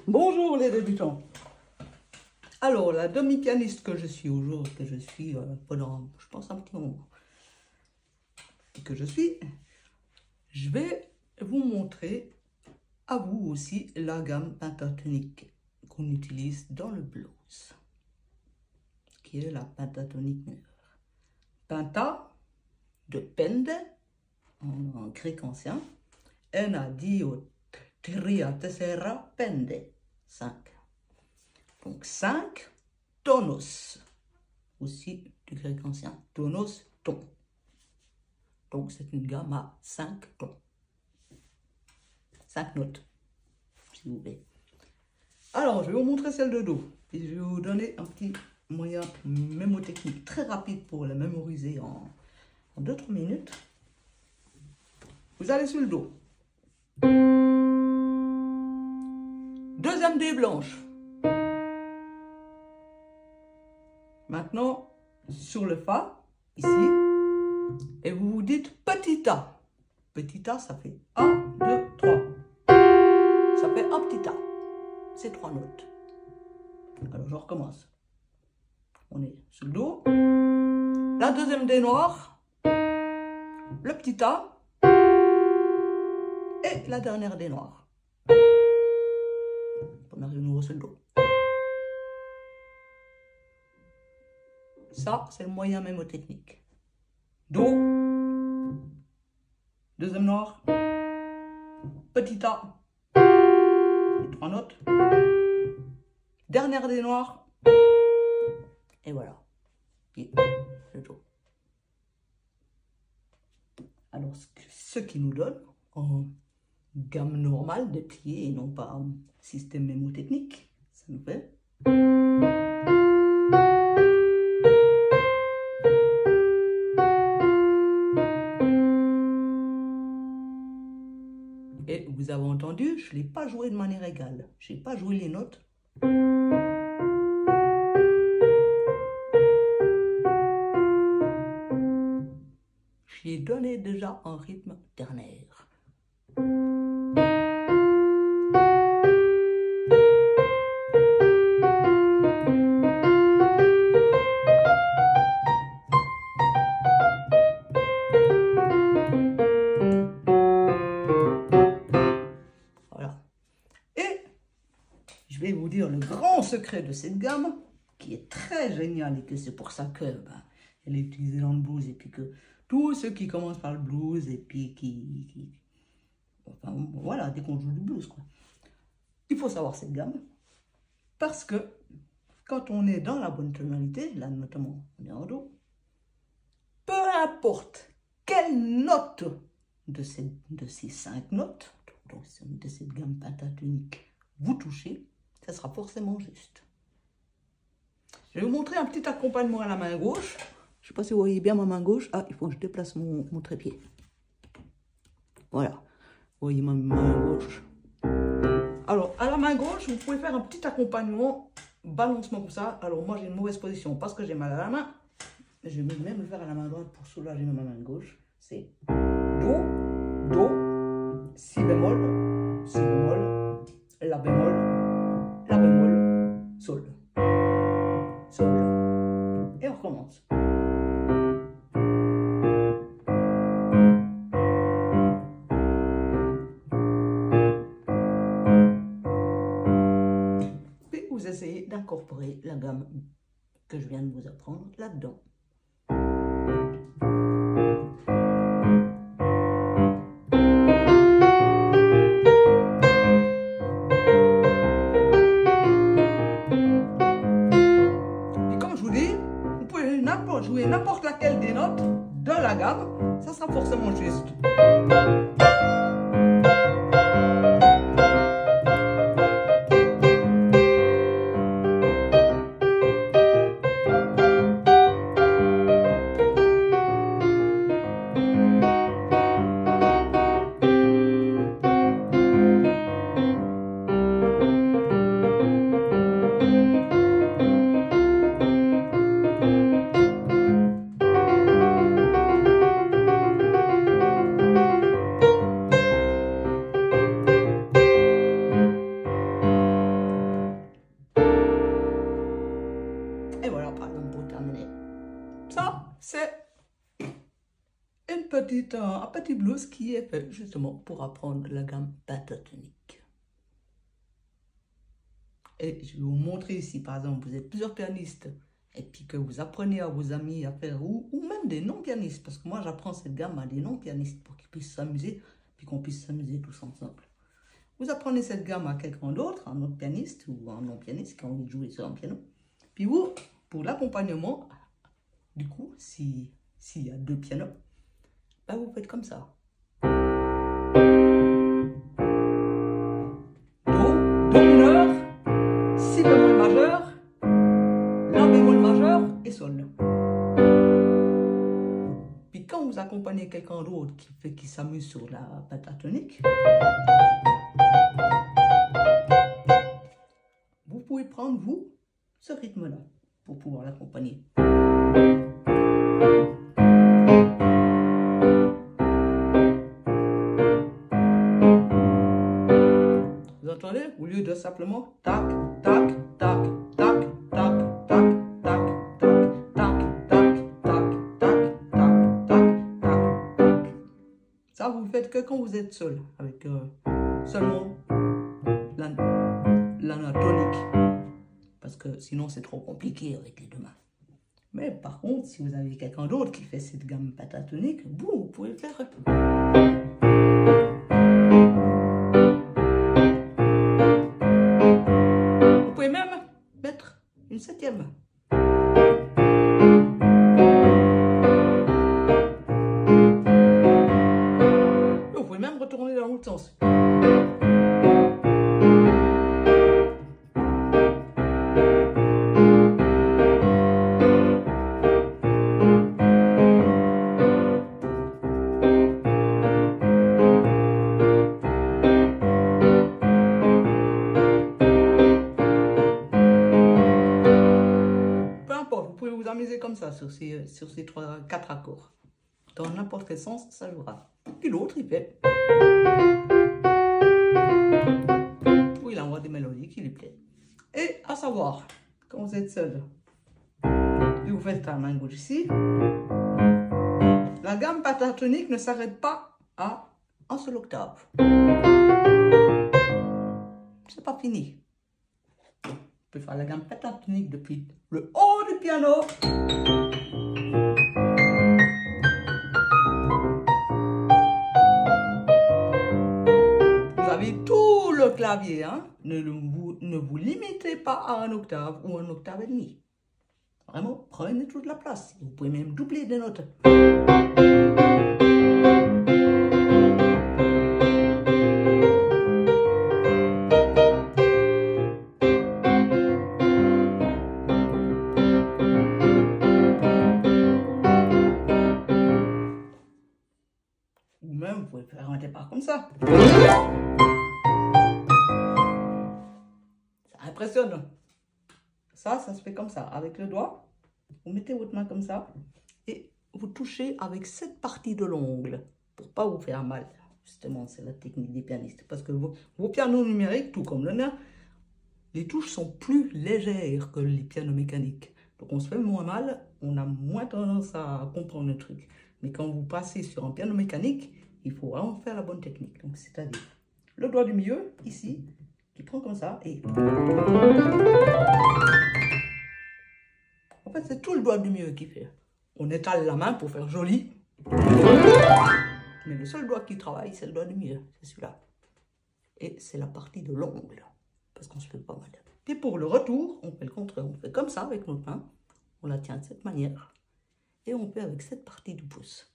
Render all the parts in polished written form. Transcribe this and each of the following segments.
Bonjour les débutants. Alors, la demi-pianiste que je suis aujourd'hui, que je suis pendant, je pense, un petit moment, que je vais vous montrer à vous aussi la gamme pentatonique qu'on utilise dans le blues, qui est la pentatonique mineure. Penta, de pende, en grec ancien, ena, dio, tria, tessera, pende, 5. Donc 5 tonos, aussi du grec ancien, tonos, ton. Donc c'est une gamme à 5 tons. 5 notes, si vous voulez. Alors, je vais vous montrer celle de Do. Et je vais vous donner un petit moyen mémotechnique très rapide pour la mémoriser en 2-3 minutes. Vous allez sur le Do. Deuxième dé blanche. Maintenant, sur le Fa, ici, et vous vous dites petit A. Petit A, ça fait 1, 2, 3. Ça fait un petit A. C'est 3 notes. Alors, je recommence. On est sur le Do. La deuxième dé noire. Le petit A. Et la dernière dé noire. On arrive nouveau sur le Do. Ça, c'est le moyen mémotechnique. Do, deuxième noire, petit A, les 3 notes, dernière des noirs, et voilà, et le Do. Alors, ce qui nous donne, en gamme normale des pieds et non pas en système mémotechnique, ça nous fait... Et vous avez entendu, je ne l'ai pas joué de manière égale. Je n'ai pas joué les notes. J'y ai donné déjà un rythme ternaire. Je vais vous dire le grand secret de cette gamme, qui est très géniale et que c'est pour ça que elle est utilisée dans le blues et puis que tous ceux qui commencent par le blues et puis enfin, voilà, dès qu'on joue du blues, quoi. Il faut savoir cette gamme parce que quand on est dans la bonne tonalité, là notamment on est en Do, peu importe quelle note de ces 5 notes, donc de cette gamme pentatonique, vous touchez, ça sera forcément juste. Je vais vous montrer un petit accompagnement à la main gauche. Je ne sais pas si vous voyez bien ma main gauche. Ah, il faut que je déplace mon trépied. Voilà. Vous voyez ma main gauche. Alors, à la main gauche, vous pouvez faire un petit accompagnement, balancement comme ça. Alors, moi, j'ai une mauvaise position parce que j'ai mal à la main. Je vais même le faire à la main droite pour soulager ma main gauche. C'est Do, Do, Si bémol, Si bémol, La bémol, La bémol, Sol. Sol. Et on recommence. Puis vous essayez d'incorporer la gamme que je viens de vous apprendre là-dedans. Jouer n'importe laquelle des notes de la gamme, ça sera forcément juste. c'est un petit blues qui est fait justement pour apprendre la gamme pentatonique. Et je vais vous montrer ici, par exemple, vous êtes plusieurs pianistes et puis que vous apprenez à vos amis à faire, ou même des non-pianistes, parce que moi j'apprends cette gamme à des non-pianistes pour qu'ils puissent s'amuser, puis qu'on puisse s'amuser tous ensemble. Vous apprenez cette gamme à quelqu'un d'autre, un autre pianiste ou un non-pianiste qui a envie de jouer sur un piano. Puis vous, pour l'accompagnement, du coup, s'il y a 2 pianos, ben vous faites comme ça. Do mineur, si bémol majeur, la bémol majeur et sol. Puis quand vous accompagnez quelqu'un d'autre qui s'amuse sur la pentatonique, vous pouvez prendre, vous, ce rythme-là pour pouvoir l'accompagner. Vous entendez? Au lieu de simplement tac, tac, tac, tac, tac, tac, tac, tac, tac, tac, tac, tac, tac, tac, tac, tac. Ça, vous le faites que quand vous êtes seul, avec seulement l'anatonique. Parce que sinon, c'est trop compliqué avec les 2 mains. Mais par contre, si vous avez quelqu'un d'autre qui fait cette gamme pentatonique, vous pouvez faire. Vous pouvez même mettre une 7e. Vous pouvez même retourner dans l'autre sens. Amuser comme ça sur ces 4 accords. Dans n'importe quel sens, ça jouera. Puis l'autre, il fait. Ou il envoie des mélodies qui lui plaisent. Et à savoir, quand vous êtes seul, et vous faites la main gauche ici, la gamme pentatonique ne s'arrête pas à un seul octave. C'est pas fini. On peut faire la gamme pentatonique depuis le haut du piano. Vous avez tout le clavier, hein? Ne vous limitez pas à un octave ou un octave et demi. Vraiment, prenez toute la place. Vous pouvez même doubler des notes. Ou même, vous pouvez faire un départ comme ça. Ça impressionne. Ça se fait comme ça. Avec le doigt, vous mettez votre main comme ça et vous touchez avec cette partie de l'ongle pour pas vous faire mal. Justement, c'est la technique des pianistes. Parce que vos pianos numériques, tout comme le mien, les touches sont plus légères que les pianos mécaniques. Donc on se fait moins mal, on a moins tendance à comprendre le truc. Mais quand vous passez sur un piano mécanique, il faut vraiment faire la bonne technique. Donc c'est-à-dire le doigt du milieu, ici, qui prend comme ça et... En fait, c'est tout le doigt du milieu qui fait. On étale la main pour faire joli. Mais le seul doigt qui travaille, c'est le doigt du milieu. C'est celui-là. Et c'est la partie de l'ongle. Parce qu'on se fait pas mal. Et pour le retour, on fait le contraire. On fait comme ça avec notre main. On la tient de cette manière. Et on fait avec cette partie du pouce.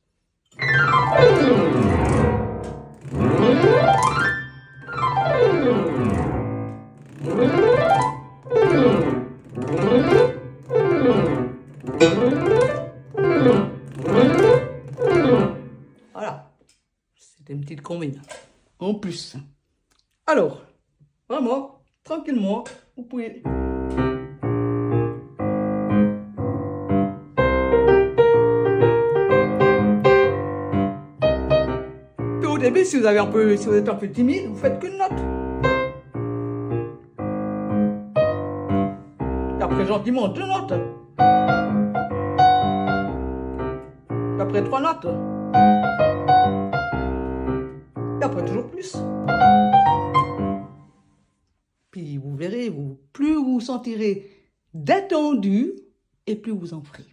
Voilà. C'était une petite combine. En plus. Alors, vraiment, tranquillement, vous pouvez... Au début, si vous êtes un peu timide, vous faites qu'une note. Et après, gentiment, 2 notes. après 3 notes. Et après toujours plus. Puis vous verrez, plus vous vous sentirez détendu et plus vous en ferez.